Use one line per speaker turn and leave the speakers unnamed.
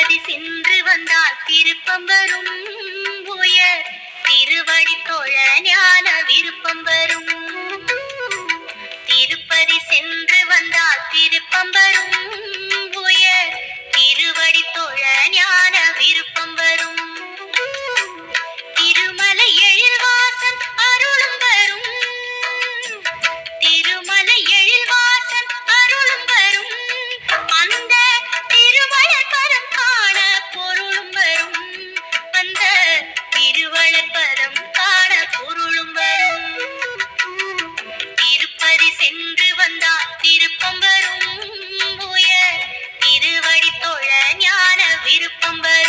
திருப்பதி சென்று வந்தால் திருப்பம் வரும் உயர் திருவடி தொழ ஞான விருப்பம் வரும். திருப்பதி சென்று வந்தால் திருப்பம் வரும் உயர் திருவடி தொழ ஞான விருப்பம் வரும். திருமலை எழில்வாசன் அருளும் வரும். திருமலை எழில்வாசன் அருளும் வரும். அந்த திருவளப்பதம் காண பொருளும் வரும். அந்த திருவளப்பதம் காண பொருளும் வரும். திருப்பதி சென்று வந்தால் திருப்பம் வரும் உயர் திருவடி தொழ ஞான விருப்பம் வரும்.